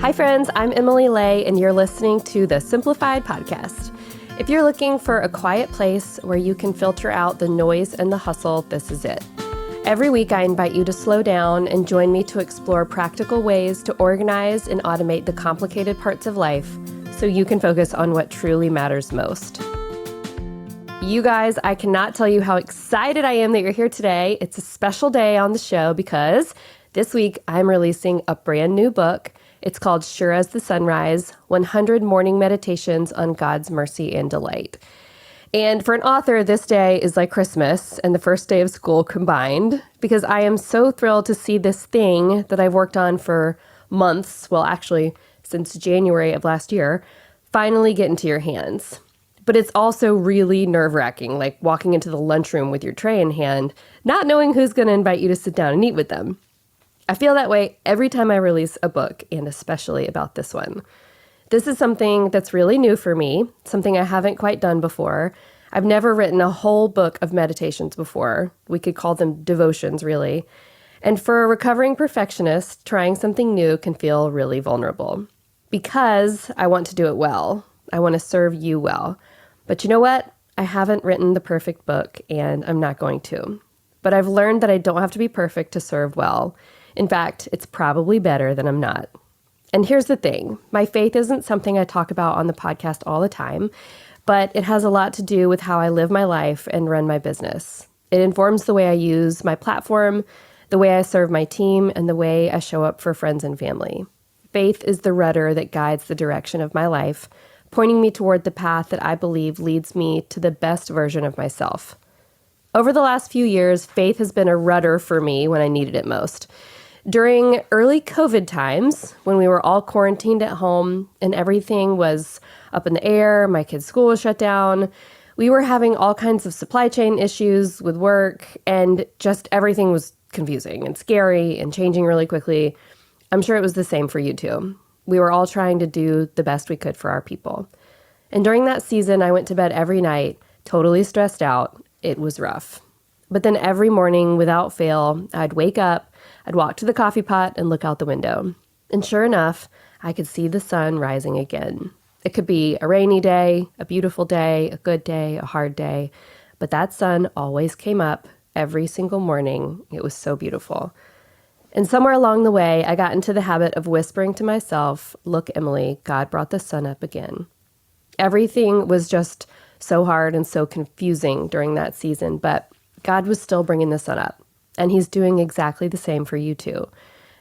Hi, friends. I'm Emily Lay, and you're listening to the Simplified podcast. If you're looking for a quiet place where you can filter out the noise and the hustle, this is it. Every week, I invite you to slow down and join me to explore practical ways to organize and automate the complicated parts of life so you can focus on what truly matters most. You guys, I cannot tell you how excited I am that you're here today. It's a special day on the show because this week I'm releasing a brand new book. It's called Sure as the Sunrise, 100 Morning Meditations on God's Mercy and Delight. And for an author, this day is like Christmas and the first day of school combined, because I am so thrilled to see this thing that I've worked on for months, well, actually, since January of last year, finally get into your hands. But it's also really nerve-wracking, like walking into the lunchroom with your tray in hand, not knowing who's going to invite you to sit down and eat with them. I feel that way every time I release a book, and especially about this one. This is something that's really new for me, something I haven't quite done before. I've never written a whole book of meditations before. We could call them devotions, really. And for a recovering perfectionist, trying something new can feel really vulnerable. Because I want to do it well. I want to serve you well. But you know what? I haven't written the perfect book, and I'm not going to. But I've learned that I don't have to be perfect to serve well. In fact, it's probably better than I'm not. And here's the thing. My faith isn't something I talk about on the podcast all the time, but it has a lot to do with how I live my life and run my business. It informs the way I use my platform, the way I serve my team, and the way I show up for friends and family. Faith is the rudder that guides the direction of my life, pointing me toward the path that I believe leads me to the best version of myself. Over the last few years, faith has been a rudder for me when I needed it most. During early COVID times, when we were all quarantined at home and everything was up in the air, my kids' school was shut down, we were having all kinds of supply chain issues with work, and just everything was confusing and scary and changing really quickly. I'm sure it was the same for you too. We were all trying to do the best we could for our people. And during that season, I went to bed every night, totally stressed out. It was rough. But then every morning, without fail, I'd wake up, I'd walk to the coffee pot and look out the window. And sure enough, I could see the sun rising again. It could be a rainy day, a beautiful day, a good day, a hard day. But that sun always came up every single morning. It was so beautiful. And somewhere along the way, I got into the habit of whispering to myself, "Look, Emily, God brought the sun up again." Everything was just so hard and so confusing during that season, but God was still bringing the sun up, and he's doing exactly the same for you too.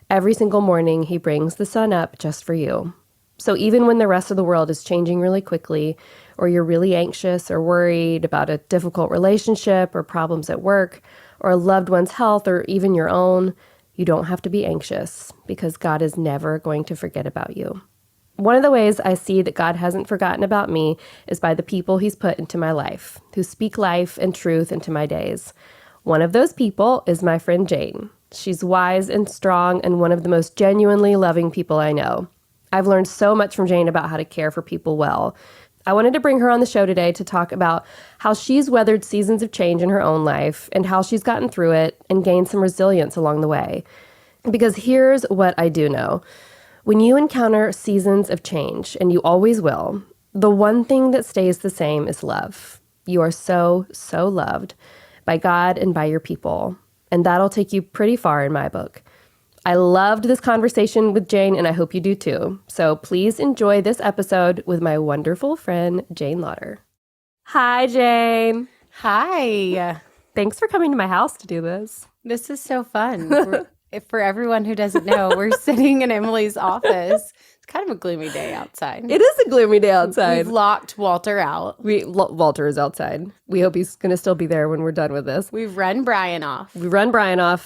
Every single morning, he brings the sun up just for you. So even when the rest of the world is changing really quickly, or you're really anxious or worried about a difficult relationship or problems at work, or a loved one's health, or even your own, you don't have to be anxious because God is never going to forget about you. One of the ways I see that God hasn't forgotten about me is by the people he's put into my life, who speak life and truth into my days. One of those people is my friend Jane. She's wise and strong and one of the most genuinely loving people I know. I've learned so much from Jane about how to care for people well. I wanted to bring her on the show today to talk about how she's weathered seasons of change in her own life and how she's gotten through it and gained some resilience along the way. Because here's what I do know. When you encounter seasons of change, and you always will, the one thing that stays the same is love. You are so, so loved by God and by your people, and that'll take you pretty far in my book. I loved this conversation with Jane, and I hope you do too. So please enjoy this episode with my wonderful friend, Jane Lauter. Hi, Jane. Hi. Thanks for coming to my house to do this. This is so fun. For everyone who doesn't know, we're sitting in Emily's office. It's kind of a gloomy day outside. It is a gloomy day outside. We've locked Walter out. Walter is outside. We hope he's going to still be there when we're done with this. We've run Brian off.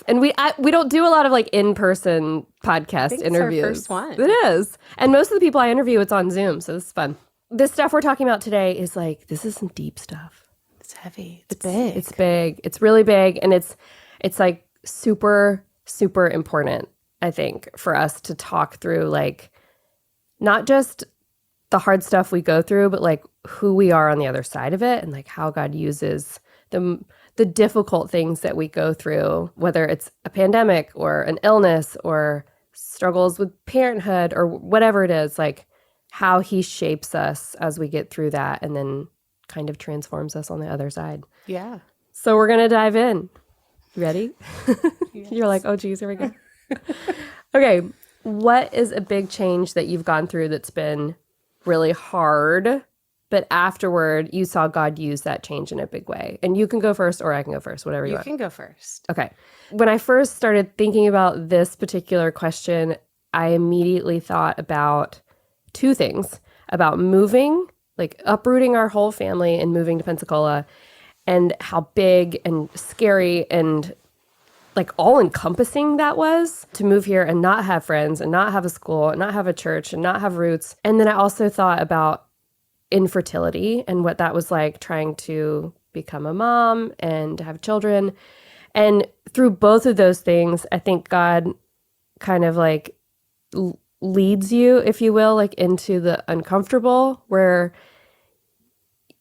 And we don't do a lot of like in-person podcast interviews. It's our first one. It is. And most of the people I interview, it's on Zoom, so this is fun. This stuff we're talking about today is like, this is some deep stuff. It's heavy. It's big. It's big. It's really big. And it's like super, super important, I think, for us to talk through, like, not just the hard stuff we go through, but like who we are on the other side of it and like how God uses the difficult things that we go through, whether it's a pandemic or an illness or struggles with parenthood or whatever it is, like how he shapes us as we get through that and then kind of transforms us on the other side. Yeah. So we're going to dive in. Ready? Yes. You're like, oh, geez, here we go. Okay. What is a big change that you've gone through that's been really hard, but afterward you saw God use that change in a big way? And you can go first or I can go first, whatever you want. You can go first. Okay. When I first started thinking about this particular question, I immediately thought about two things, about moving, like uprooting our whole family and moving to Pensacola, and how big and scary and like all-encompassing that was to move here and not have friends and not have a school and not have a church and not have roots. And then I also thought about infertility and what that was like trying to become a mom and have children. And through both of those things, I think God kind of like leads you, if you will, like into the uncomfortable where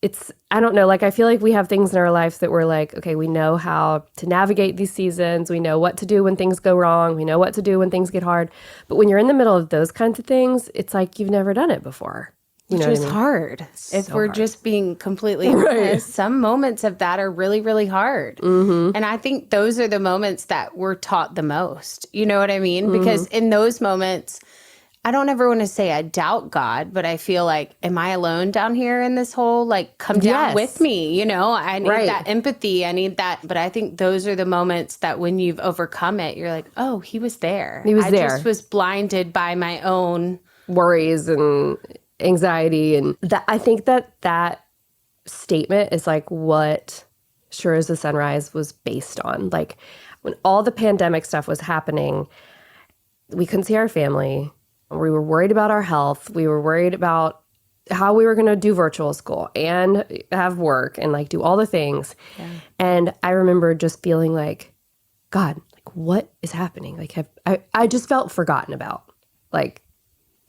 it's, I don't know, like I feel like we have things in our lives that we're like, okay, we know how to navigate these seasons. We know what to do when things go wrong. We know what to do when things get hard. But when you're in the middle of those kinds of things, it's like you've never done it before. You know Which is what I mean? hard. If So we're hard. just being completely honest, some moments of that are really, really hard. Mm-hmm. And I think those are the moments that we're taught the most. You know what I mean? Mm-hmm. Because in those moments, I don't ever want to say I doubt God, but I feel like, am I alone down here in this hole? Like, come down Yes. with me. You know, I need Right. that empathy. I need that. But I think those are the moments that when you've overcome it, you're like, oh, he was there. He was I there. just was blinded by my own. Worries and anxiety. And that, I think that statement is like what Sure as the Sunrise was based on. Like when all the pandemic stuff was happening, we couldn't see our family. We were worried about our health. We were worried about how we were going to do virtual school and have work and like do all the things. Yeah. And I remember just feeling like, God, like what is happening? Like I just felt forgotten about. Like,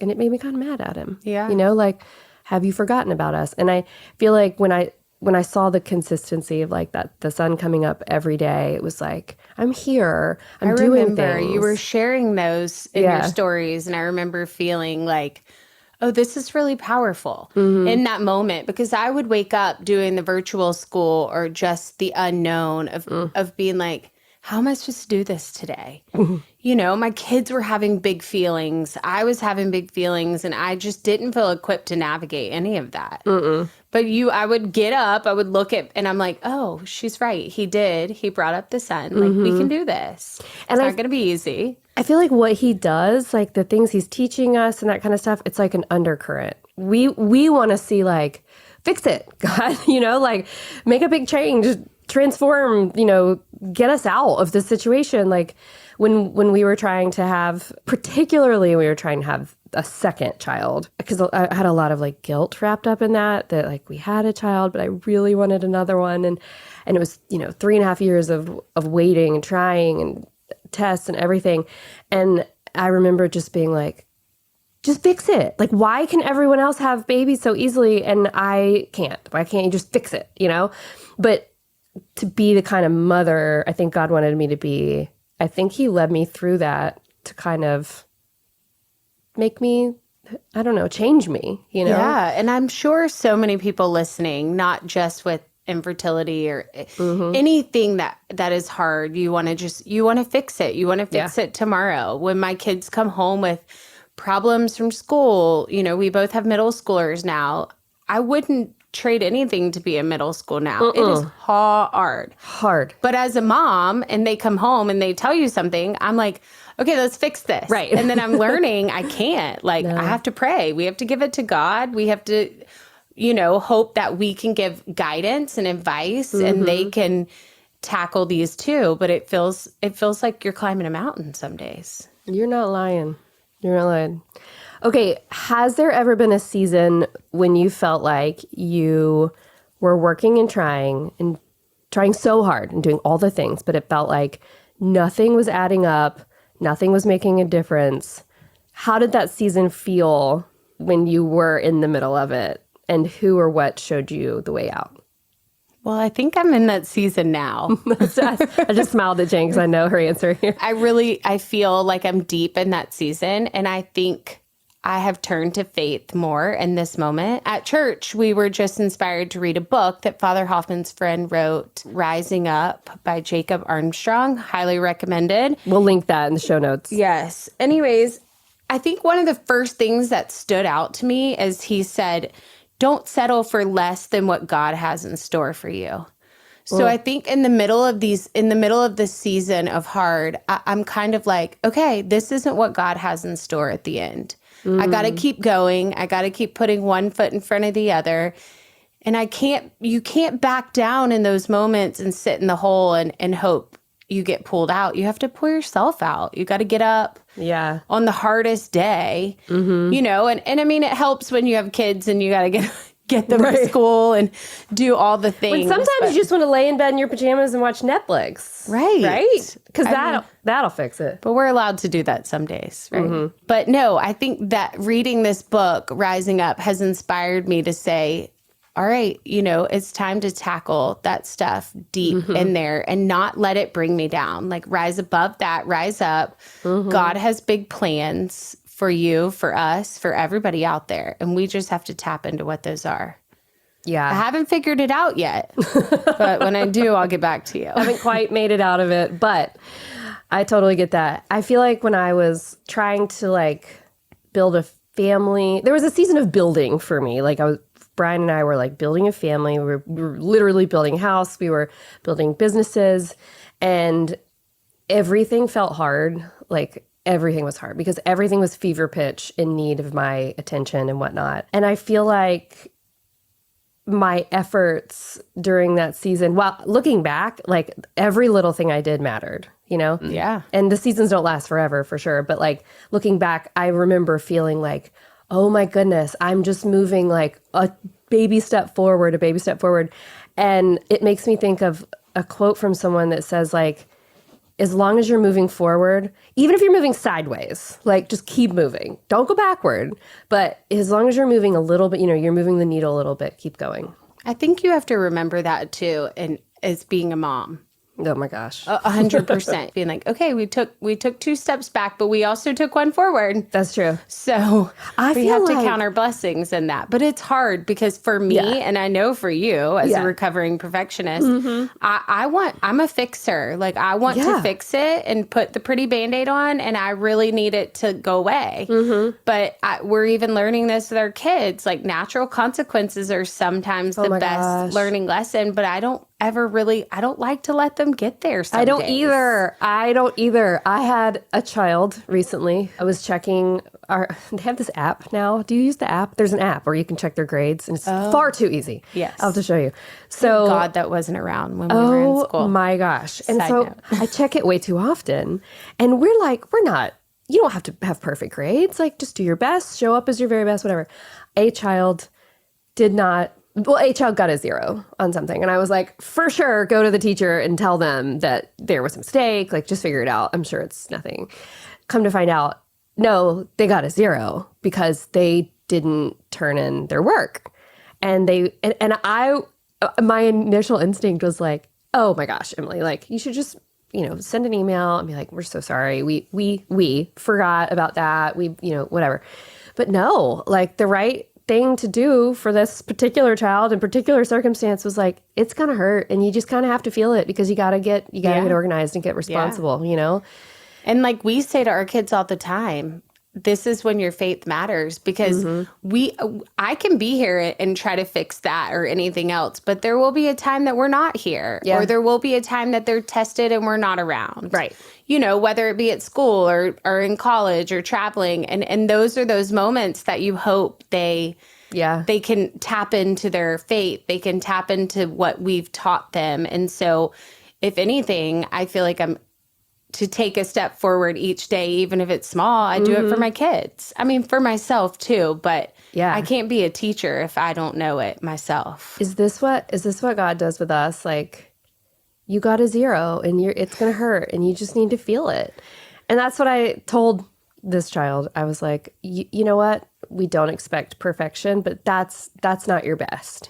and it made me kind of mad at him. Yeah. You know, like, have you forgotten about us? And I feel like when I saw the consistency of like that, the sun coming up every day, it was like, I'm here. I'm doing remember things. you were sharing those in your Yeah. stories, and I remember feeling like, oh, this is really powerful Mm-hmm. in that moment, because I would wake up doing the virtual school or just the unknown of being like, how am I supposed to do this today? You know, my kids were having big feelings. I was having big feelings, and I just didn't feel equipped to navigate any of that. But I would get up, I would look at, and I'm like, oh, she's right. He did. He brought up the sun. Like, we can do this. And It's not going to be easy. I feel like what he does, like the things he's teaching us and that kind of stuff, it's like an undercurrent. We want to see like, fix it, God, you know, like make a big change, transform, you know, get us out of this situation. Like when we were trying to have, particularly we were trying to have a second child, because I had a lot of like guilt wrapped up in that like we had a child, but I really wanted another one. And it was, you know, 3.5 years of waiting and trying and tests and everything. And I remember just being like, just fix it. Like, why can everyone else have babies so easily and I can't? Why can't you just fix it, you know? But to be the kind of mother I think God wanted me to be, I think he led me through that to kind of make me, I don't know, change me, you know? Yeah. And I'm sure so many people listening, not just with infertility or anything that is hard, you want to fix it. You want to fix it tomorrow. When my kids come home with problems from school, you know, we both have middle schoolers now. I wouldn't trade anything to be in middle school now. It is hard. But as a mom, and they come home and they tell you something, I'm like, okay, let's fix this. Right. And then I'm learning I can't. Like, I have to pray. We have to give it to God. We have to, you know, hope that we can give guidance and advice and they can tackle these too. But it feels like you're climbing a mountain some days. You're not lying. You're not lying. Okay, has there ever been a season when you felt like you were working and trying so hard and doing all the things, but it felt like nothing was adding up, nothing was making a difference? How did that season feel when you were in the middle of it? And who or what showed you the way out? Well, I think I'm in that season now. I just smiled at Jane because I know her answer here. I feel like I'm deep in that season. And I think I have turned to faith more in this moment. At church, we were just inspired to read a book that Father Hoffman's friend wrote, Rising Up by Jacob Armstrong. Highly recommended. We'll link that in the show notes. Yes. Anyways, I think one of the first things that stood out to me is he said, don't settle for less than what God has in store for you. So I think in the middle of this season of hard, I'm kind of like, okay, this isn't what God has in store at the end. I got to keep going. I got to keep putting one foot in front of the other. And you can't back down in those moments and sit in the hole and hope you get pulled out. You have to pull yourself out. You got to get up on the hardest day, and I mean, it helps when you have kids and you got to get them to school and do all the things. When sometimes you just want to lay in bed in your pajamas and watch Netflix. Right. Because that'll fix it. But we're allowed to do that some days, right? But no, I think that reading this book, Rising Up, has inspired me to say, all right, it's time to tackle that stuff deep in there and not let it bring me down. Like, rise above that, rise up. God has big plans for you, for us, for everybody out there. And we just have to tap into what those are. Yeah. I haven't figured it out yet, but when I do, I'll get back to you. I haven't quite made it out of it, but I totally get that. I feel like when I was trying to build a family, there was a season of building for me. Brian and I were building a family. We were literally building a house. We were building businesses, and everything felt hard. Everything was hard because everything was fever pitch in need of my attention and whatnot. And I feel like my efforts during that season, while looking back, every little thing I did mattered, Yeah. And the seasons don't last forever for sure. But looking back, I remember feeling oh my goodness, I'm just moving a baby step forward. And it makes me think of a quote from someone that says as long as you're moving forward, even if you're moving sideways, just keep moving. Don't go backward. But as long as you're moving a little bit, you're moving the needle a little bit, keep going. I think you have to remember that too, and as being a mom. Oh my gosh. 100%. Being okay, we took 2 steps back, but we also took 1 forward. That's true. So we have to count our blessings in that. But it's hard because for me, and I know for you as a recovering perfectionist, I'm a fixer. I want to fix it and put the pretty Band-Aid on, and I really need it to go away. But we're even learning this with our kids. Natural consequences are sometimes the best learning lesson, but I don't like to let them get there some I don't days. either. I had a child recently. I was checking they have this app now. Do you use the app? There's an app where you can check their grades, and it's far too easy. Yes. I'll have to show you. So, thank God that wasn't around when we were in school. Oh my gosh. And Side so note. I check it way too often. And we're not, you don't have to have perfect grades. Just do your best, show up as your very best, whatever. A child got a 0 on something. And I was for sure, go to the teacher and tell them that there was a mistake. Just figure it out. I'm sure it's nothing. Come to find out, no, they got a 0 because they didn't turn in their work. And my initial instinct was oh my gosh, Emily, you should just, send an email and be we're so sorry. We forgot about that. We, whatever. But no, the right thing to do for this particular child in particular circumstance was it's gonna hurt, and you just kind of have to feel it because you gotta get organized and get responsible, And we say to our kids all the time, this is when your faith matters, because I can be here and try to fix that or anything else, but there will be a time that we're not here, or there will be a time that they're tested and we're not around. Right. Whether it be at school or in college or traveling. And those are those moments that you hope they can tap into their faith. They can tap into what we've taught them. And so if anything, I feel I'm to take a step forward each day, even if it's small. I do it for my kids. I mean, for myself too, but I can't be a teacher if I don't know it myself. Is this what God does with us? You got a 0 and it's going to hurt and you just need to feel it. And that's what I told this child. I was you know what? we don't expect perfection, but that's not your best,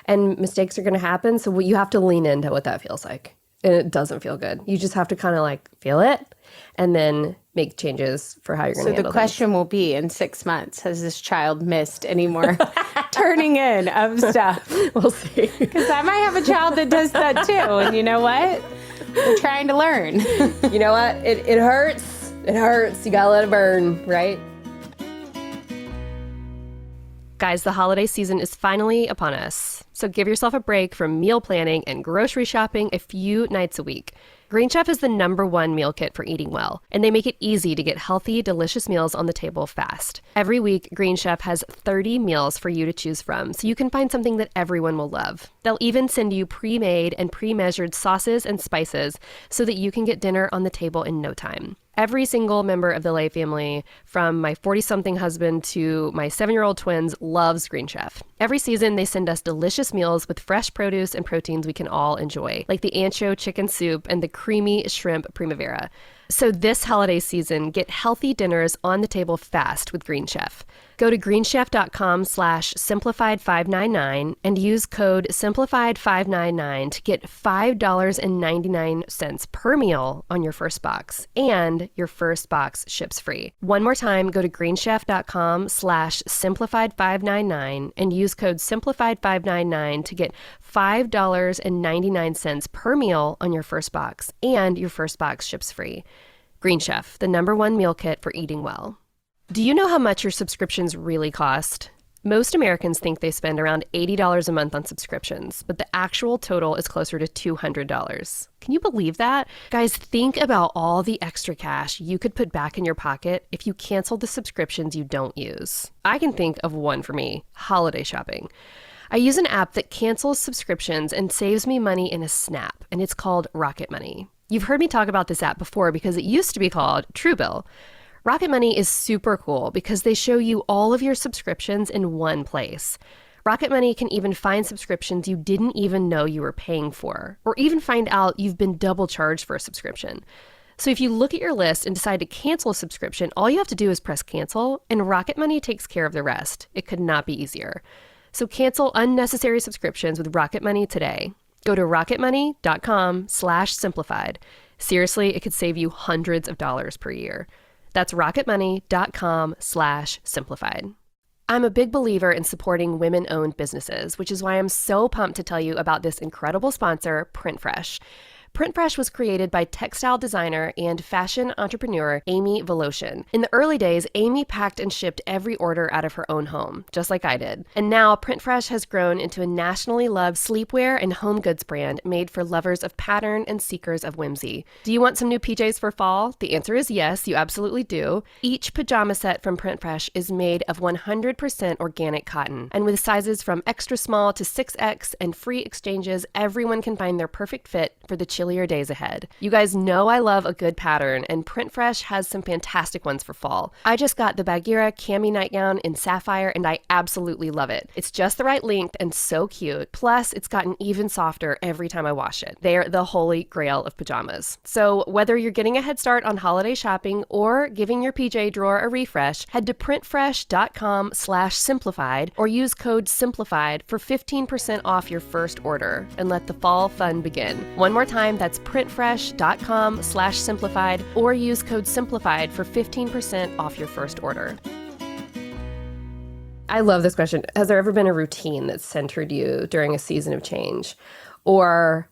and mistakes are going to happen. So you have to lean into what that feels like. And it doesn't feel good. You just have to kind of like feel it and then make changes for how you're going to handle So the question will be, in 6 months, has this child missed any more turning in of stuff? We'll see. Because I might have a child that does that too. And you know what? We're trying to learn. You know what? It hurts. It hurts. You got to let it burn, right? Guys, the holiday season is finally upon us. So give yourself a break from meal planning and grocery shopping a few nights a week. Green Chef is the #1 meal kit for eating well, and they make it easy to get healthy, delicious meals on the table fast. Every week, Green Chef has 30 meals for you to choose from, so you can find something that everyone will love. They'll even send you pre-made and pre-measured sauces and spices so that you can get dinner on the table in no time. Every single member of the Lay family, from my 40-something husband to my 7-year-old twins, loves Green Chef. Every season, they send us delicious meals with fresh produce and proteins we can all enjoy, like the ancho chicken soup and the creamy shrimp primavera. So this holiday season, get healthy dinners on the table fast with Green Chef. Go to greenchef.com/simplified599 and use code simplified599 to get $5.99 per meal on your first box, and your first box ships free. One more time, go to greenchef.com/simplified599 and use code simplified599 to get $5.99 per meal on your first box, and your first box ships free. Green Chef, the #1 meal kit for eating well. Do you know how much your subscriptions really cost? Most Americans think they spend around $80 a month on subscriptions, but the actual total is closer to $200. Can you believe that? Guys, think about all the extra cash you could put back in your pocket if you canceled the subscriptions you don't use. I can think of one for me: holiday shopping. I use an app that cancels subscriptions and saves me money in a snap, and it's called Rocket Money. You've heard me talk about this app before because it used to be called Truebill. Rocket Money is super cool because they show you all of your subscriptions in one place. Rocket Money can even find subscriptions you didn't even know you were paying for, or even find out you've been double charged for a subscription. So if you look at your list and decide to cancel a subscription, all you have to do is press cancel, and Rocket Money takes care of the rest. It could not be easier. So cancel unnecessary subscriptions with Rocket Money today. Go to rocketmoney.com/simplified. Seriously, it could save you hundreds of dollars per year. That's rocketmoney.com/simplified. I'm a big believer in supporting women-owned businesses, which is why I'm so pumped to tell you about this incredible sponsor, PrintFresh. PrintFresh was created by textile designer and fashion entrepreneur Amy Voloshin. In the early days, Amy packed and shipped every order out of her own home, just like I did. And now PrintFresh has grown into a nationally loved sleepwear and home goods brand made for lovers of pattern and seekers of whimsy. Do you want some new PJs for fall? The answer is yes, you absolutely do. Each pajama set from PrintFresh is made of 100% organic cotton, and with sizes from extra small to 6X and free exchanges, everyone can find their perfect fit for the chillier days ahead. You guys know I love a good pattern, and PrintFresh has some fantastic ones for fall. I just got the Bagheera cami nightgown in sapphire, and I absolutely love it. It's just the right length and so cute. Plus, it's gotten even softer every time I wash it. They're the holy grail of pajamas. So whether you're getting a head start on holiday shopping or giving your PJ drawer a refresh, head to printfresh.com/simplified or use code SIMPLIFIED for 15% off your first order, and let the fall fun begin. One more time, that's printfresh.com/simplified or use code SIMPLIFIED for 15% off your first order. I love this question. Has there ever been a routine that centered you during a season of change? Or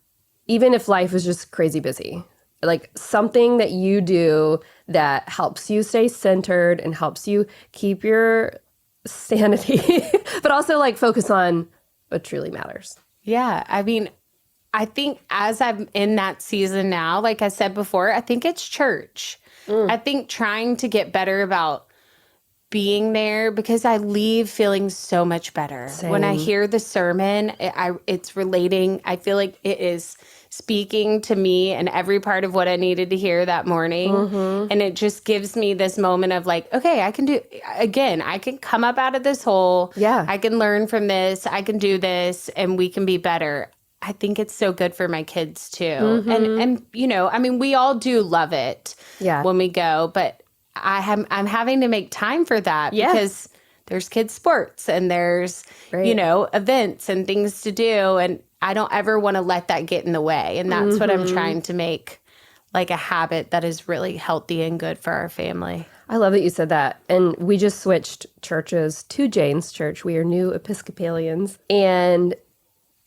even if life is just crazy busy, like something that you do that helps you stay centered and helps you keep your sanity, but also like focus on what truly matters. Yeah, I mean, I think as I'm in that season now, like I said before, I think it's church. I think trying to get better about being there, because I leave feeling so much better. Same. When I hear the sermon, it's relating. I feel like it is speaking to me and every part of what I needed to hear that morning. Mm-hmm. And it just gives me this moment of like, okay, I can come up out of this hole. Yeah. I can learn from this. I can do this, and we can be better. I think it's so good for my kids too. Mm-hmm. And you know, I mean, we all do love it when we go, but I'm having to make time for that because there's kids sports and there's, events and things to do. And I don't ever want to let that get in the way. And that's what I'm trying to make like a habit that is really healthy and good for our family. I love that you said that. And we just switched churches to Jane's church. We are new Episcopalians. And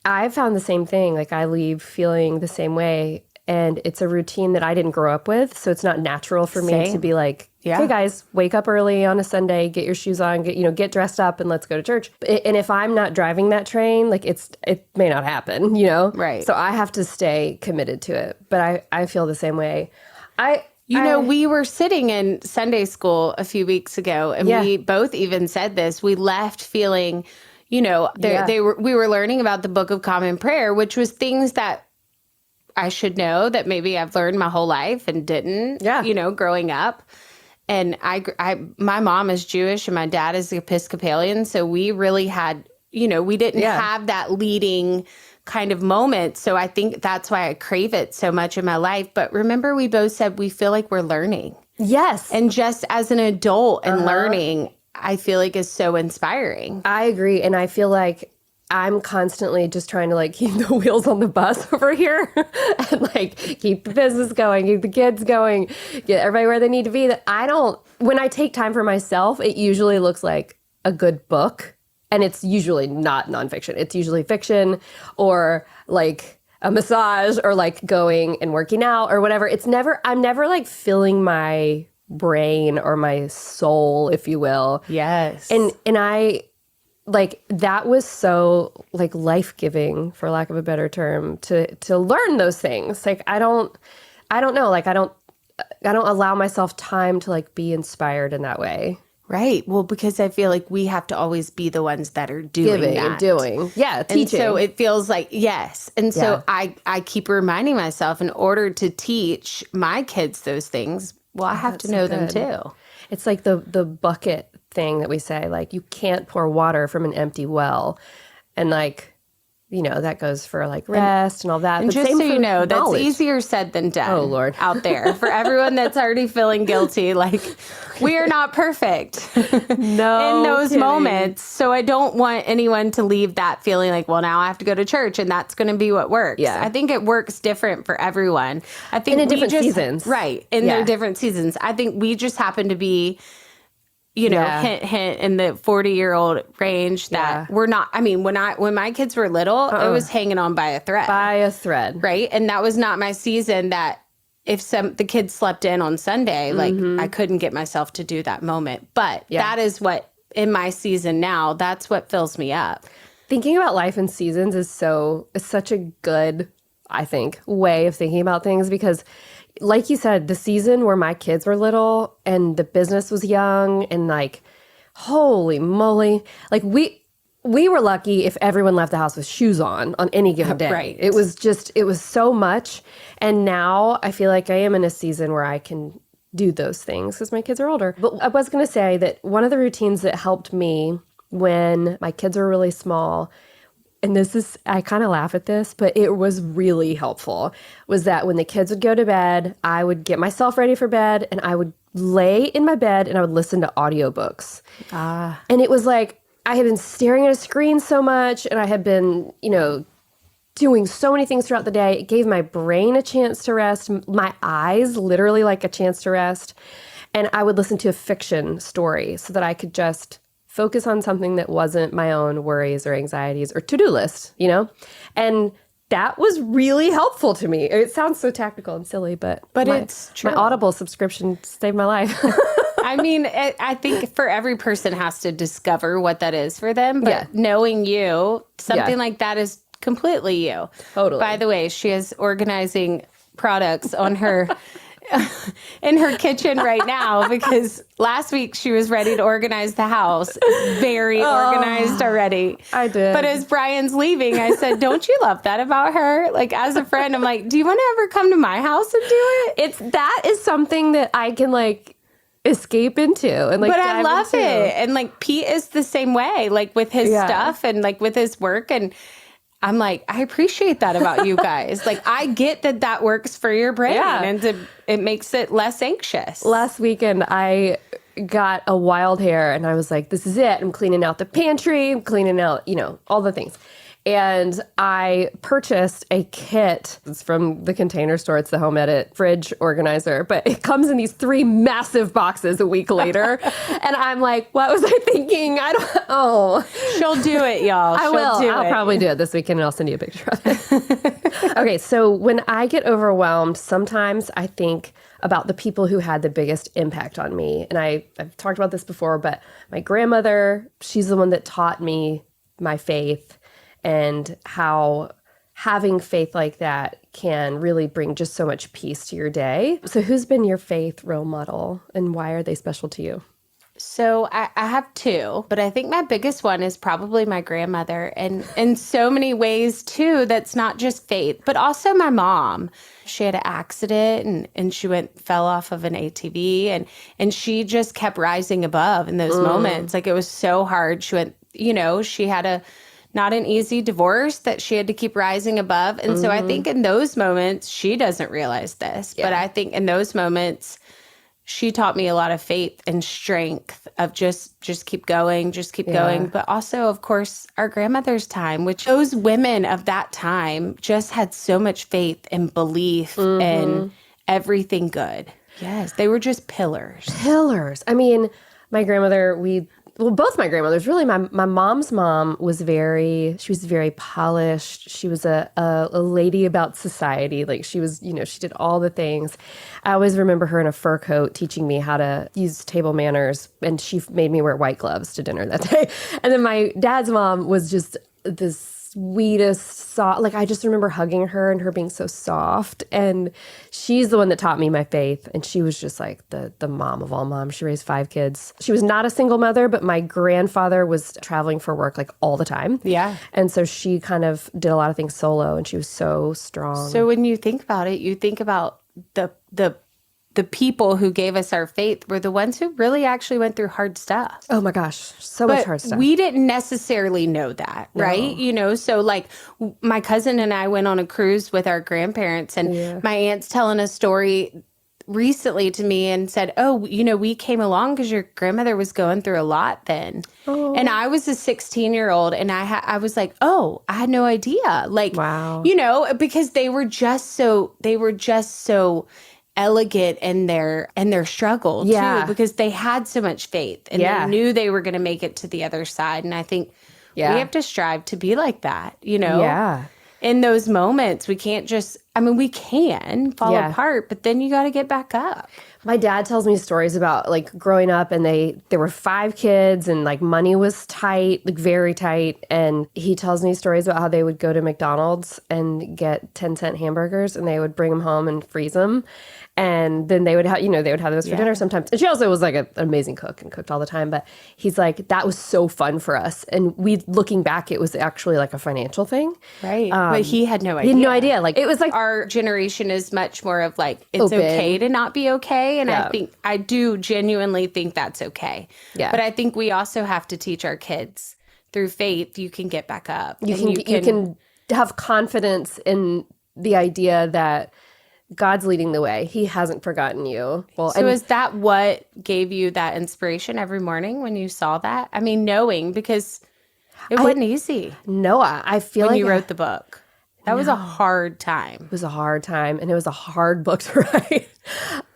I found the same thing. Like I leave feeling the same way. And it's a routine that I didn't grow up with. So it's not natural for me to be like, hey guys, wake up early on a Sunday, get your shoes on, get dressed up and let's go to church. And if I'm not driving that train, like it may not happen, Right. So I have to stay committed to it. But I feel the same way. We were sitting in Sunday school a few weeks ago and we both even said this. We left feeling, we were learning about the Book of Common Prayer, which was things that I should know that maybe I've learned my whole life and didn't, growing up. And my mom is Jewish and my dad is Episcopalian. So we really had, we didn't have that leading kind of moment. So I think that's why I crave it so much in my life. But remember, we both said we feel like we're learning. Yes. And just as an adult and learning, I feel like is so inspiring. I agree. And I feel like I'm constantly just trying to like keep the wheels on the bus over here and like keep the business going, keep the kids going, get everybody where they need to be. When I take time for myself, it usually looks like a good book, and it's usually not nonfiction. It's usually fiction or like a massage or like going and working out or whatever. I'm never like filling my brain or my soul, if you will. Yes. And I like that was so like life-giving, for lack of a better term, to learn those things. Like I don't know, like I don't allow myself time to like be inspired in that way. Right. Well, because I feel like we have to always be the ones that are doing Giving that. And doing. Yeah, teaching. And so it feels like, yes. And so I keep reminding myself in order to teach my kids those things, well, I have to know them too. It's like the bucket thing that we say, like, you can't pour water from an empty well. And like, that goes for like rest and all that. And but just same so you know, knowledge. That's easier said than done. Oh, Lord. Out there. For everyone that's already feeling guilty, like, we are not perfect no in those kidding. moments. So I don't want anyone to leave that feeling like, well, now I have to go to church and that's going to be what works. Yeah. I think it works different for everyone. I think in different seasons. Right. In their different seasons. I think we just happen to be hint, hint, in the 40-year-old range that we're not. I mean, when my kids were little, it was hanging on by a thread. By a thread. Right. And that was not my season that if the kids slept in on Sunday, like I couldn't get myself to do that moment. But that is what, in my season now, that's what fills me up. Thinking about life in seasons is such a good, I think, way of thinking about things because like you said, the season where my kids were little and the business was young and like, holy moly, like we were lucky if everyone left the house with shoes on any given day. Right. It was so much. And now I feel like I am in a season where I can do those things because my kids are older. But I was going to say that one of the routines that helped me when my kids were really small, and I kind of laugh at this, but it was really helpful, was that when the kids would go to bed, I would get myself ready for bed and I would lay in my bed and I would listen to audiobooks. And it was like, I had been staring at a screen so much and I had been, doing so many things throughout the day. It gave my brain a chance to rest, my eyes literally like a chance to rest. And I would listen to a fiction story so that I could just focus on something that wasn't my own worries or anxieties or to-do list, And that was really helpful to me. It sounds so tactical and silly, but it's true. My Audible subscription saved my life. I mean, I think for every person has to discover what that is for them. But knowing you, something like that is completely you. Totally. By the way, she is organizing products on her in her kitchen right now because last week she was ready to organize the house. Very organized already. I did. But as Brian's leaving, I said, don't you love that about her? Like, as a friend, I'm like, do you want to ever come to my house and do it? That is something that I can like escape into and like. But I love it. And like Pete is the same way, like with his stuff and like with his work. And I'm like, I appreciate that about you guys. Like, I get that works for your brain and it makes it less anxious. Last weekend, I got a wild hair and I was like, this is it. I'm cleaning out the pantry, I'm cleaning out, all the things. And I purchased a kit. It's from the Container Store. It's the Home Edit fridge organizer. But it comes in these 3 massive boxes a week later. And I'm like, what was I thinking? She'll do it, y'all. I'll probably do it this weekend and I'll send you a picture of it. Okay, so when I get overwhelmed, sometimes I think about the people who had the biggest impact on me. And I've talked about this before, but my grandmother, she's the one that taught me my faith. And how having faith like that can really bring just so much peace to your day. So who's been your faith role model and why are they special to you? So I have 2, but I think my biggest one is probably my grandmother. And in so many ways, too, that's not just faith, but also my mom. She had an accident and she fell off of an ATV and she just kept rising above in those moments. Like it was so hard. She had not an easy divorce that she had to keep rising above. And so I think in those moments, she doesn't realize this, but I think in those moments, she taught me a lot of faith and strength of just keep going, going. But also, of course, our grandmother's time, which those women of that time just had so much faith and belief in everything good. Yes, they were just pillars. Pillars. I mean, my grandmother, both my grandmothers, really. My mom's mom was very polished. She was a lady about society. Like she was, she did all the things. I always remember her in a fur coat teaching me how to use table manners. And she made me wear white gloves to dinner that day. And then my dad's mom was just the sweetest, soft. Like I just remember hugging her and her being so soft. And she's the one that taught me my faith. And she was just like the mom of all moms. She raised 5 kids. She was not a single mother, but my grandfather was traveling for work like all the time. Yeah. And so she kind of did a lot of things solo and she was so strong. So when you think about it, you think about the people who gave us our faith were the ones who really actually went through hard stuff. Oh my gosh, so much hard stuff. We didn't necessarily know that, right? So like my cousin and I went on a cruise with our grandparents and my aunt's telling a story recently to me and said, we came along because your grandmother was going through a lot then. Oh. And I was a 16-year-old and I was like, I had no idea. Like, wow. Because they were just so elegant in their struggle too, because they had so much faith and they knew they were going to make it to the other side. And I think we have to strive to be like that, in those moments. We can't just, we can fall apart, but then you got to get back up. My dad tells me stories about like growing up and there were 5 kids and like money was tight, like very tight. And he tells me stories about how they would go to McDonald's and get 10-cent hamburgers and they would bring them home and freeze them. And then they would have, those for dinner sometimes. And she also was like an amazing cook and cooked all the time. But he's like, that was so fun for us. And looking back, it was actually like a financial thing. Right. But he had no idea. He had no idea. Like it was like our generation is much more of like, it's open. Okay to not be okay. And I do genuinely think that's okay. Yeah. But I think we also have to teach our kids through faith, you can get back up. You can have confidence in the idea that God's leading the way. He hasn't forgotten you. Well, so is that what gave you that inspiration every morning when you saw that? Knowing, because it wasn't easy. No, I feel when like you wrote the book. That was a hard time. It was a hard time, and it was a hard book to write.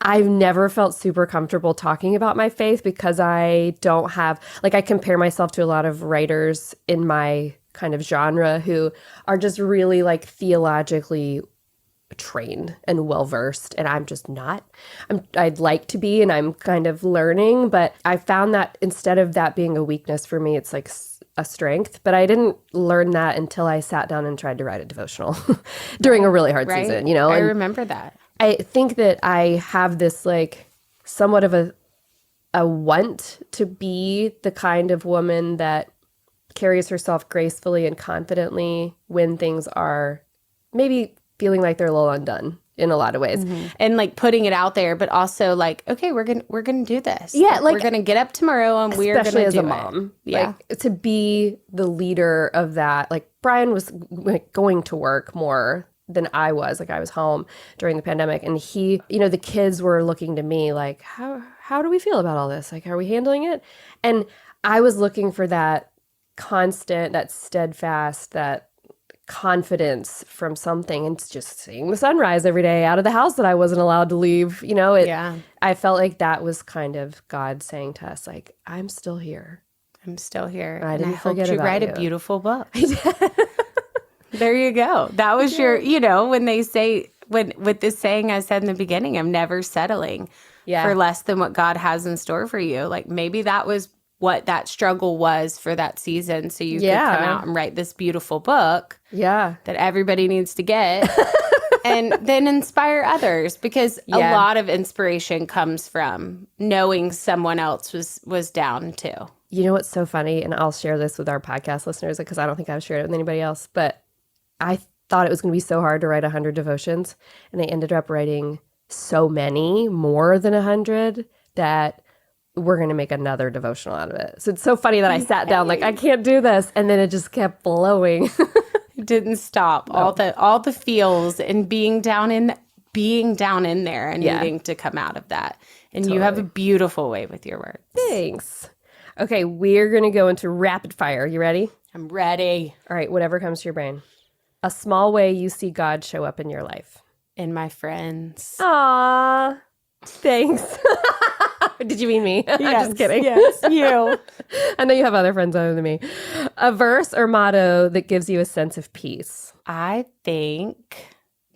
I've never felt super comfortable talking about my faith because I don't have, I compare myself to a lot of writers in my kind of genre who are just really theologically trained and well-versed, and I'm just not. I'd like to be, and I'm kind of learning, but I found that instead of that being a weakness for me, it's like a strength. But I didn't learn that until I sat down and tried to write a devotional during a really hard season, I remember that. I think that I have this somewhat of a want to be the kind of woman that carries herself gracefully and confidently when things are maybe feeling like they're a little undone in a lot of ways. Mm-hmm. And putting it out there, but also okay, we're gonna do this. Yeah, we're gonna get up tomorrow and we're gonna do it. Especially as a mom. Yeah. To be the leader of that. Brian was going to work more than I was. Like, I was home during the pandemic, and he, the kids were looking to me like, how do we feel about all this? Like, are we handling it? And I was looking for that constant, that steadfast, that confidence from something, and just seeing the sunrise every day out of the house that I wasn't allowed to leave. I felt like that was kind of God saying to us, like, I'm still here. I'm still here. I didn't forget helped you about write you. a beautiful book. There you go. That was when they say, with this saying I said in the beginning, I'm never settling for less than what God has in store for you. Like, maybe that was what that struggle was for that season. So you could come out and write this beautiful book that everybody needs to get and then inspire others, because a lot of inspiration comes from knowing someone else was down too. You know what's so funny? And I'll share this with our podcast listeners because I don't think I've shared it with anybody else, but I thought it was going to be so hard to write 100 devotions, and I ended up writing so many, more than 100, that we're going to make another devotional out of it. So it's so funny that I sat down like, I can't do this. And then it just kept flowing. It didn't stop. No. All the feels and being down in there and needing to come out of that. And you have a beautiful way with your words. Thanks. Okay, we're going to go into rapid fire. You ready? I'm ready. All right, whatever comes to your brain. A small way you see God show up in your life. In my friends. Aw, thanks. Did you mean me? Yes, I'm just kidding. Yes, you. I know you have other friends other than me. A verse or motto that gives you a sense of peace. I think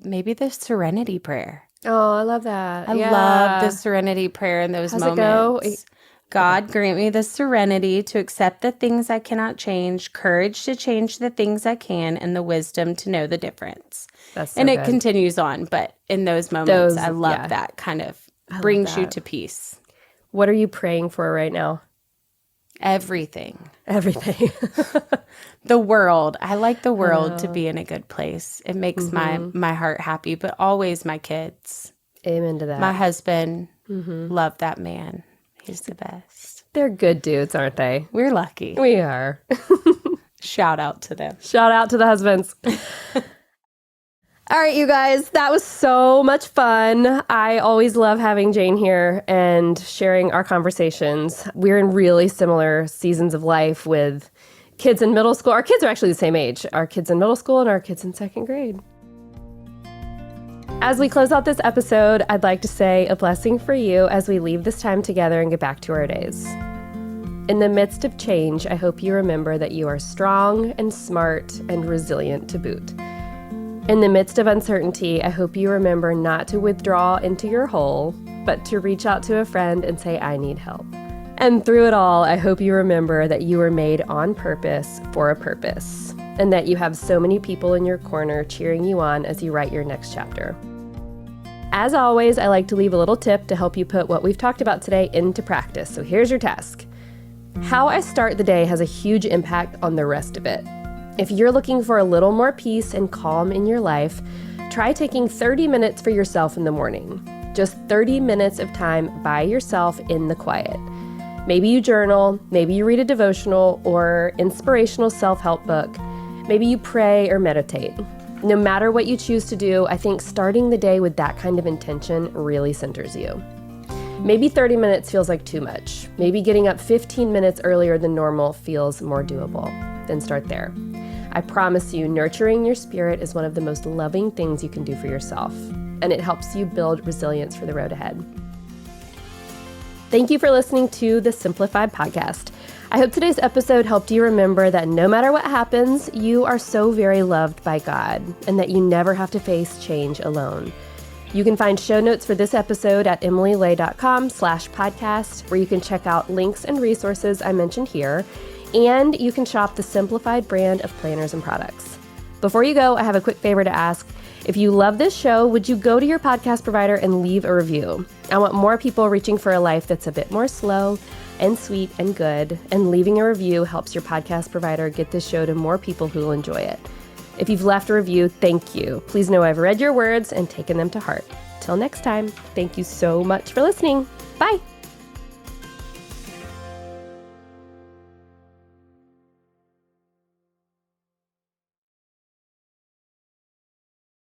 maybe the Serenity Prayer. Oh, I love that. I love the Serenity Prayer in those moments. It go? God, grant me the serenity to accept the things I cannot change, courage to change the things I can, and the wisdom to know the difference. That's so and it good. continues on, but in those moments, I love that kind of brings you to peace. What are you praying for right now? Everything. The world. I like the world to be in a good place. It makes my heart happy, but always my kids. Amen to that. My husband, love that man. He's the best. They're good dudes, aren't they? We're lucky. We are. Shout out to them. Shout out to the husbands. All right, you guys, that was so much fun. I always love having Jane here and sharing our conversations. We're in really similar seasons of life with kids in middle school. Our kids are actually the same age. Our kids in middle school and our kids in second grade. As we close out this episode, I'd like to say a blessing for you as we leave this time together and get back to our days. In the midst of change, I hope you remember that you are strong and smart and resilient to boot. In the midst of uncertainty, I hope you remember not to withdraw into your hole, but to reach out to a friend and say, I need help. And through it all, I hope you remember that you were made on purpose for a purpose, and that you have so many people in your corner cheering you on as you write your next chapter. As always, I like to leave a little tip to help you put what we've talked about today into practice. So here's your task. How I start the day has a huge impact on the rest of it. If you're looking for a little more peace and calm in your life, try taking 30 minutes for yourself in the morning. Just 30 minutes of time by yourself in the quiet. Maybe you journal, maybe you read a devotional or inspirational self-help book. Maybe you pray or meditate. No matter what you choose to do, I think starting the day with that kind of intention really centers you. Maybe 30 minutes feels like too much. Maybe getting up 15 minutes earlier than normal feels more doable. Then start there. I promise you, nurturing your spirit is one of the most loving things you can do for yourself, and it helps you build resilience for the road ahead. Thank you for listening to the Simplified podcast. I hope today's episode helped you remember that no matter what happens, you are so very loved by God, and that you never have to face change alone. You can find show notes for this episode at emilylay.com/podcast, where you can check out links and resources I mentioned here, and you can shop the Simplified brand of planners and products. Before you go, I have a quick favor to ask. If you love this show, would you go to your podcast provider and leave a review? I want more people reaching for a life that's a bit more slow and sweet and good, and leaving a review helps your podcast provider get this show to more people who will enjoy it. If you've left a review, thank you. Please know I've read your words and taken them to heart. Till next time, thank you so much for listening. Bye.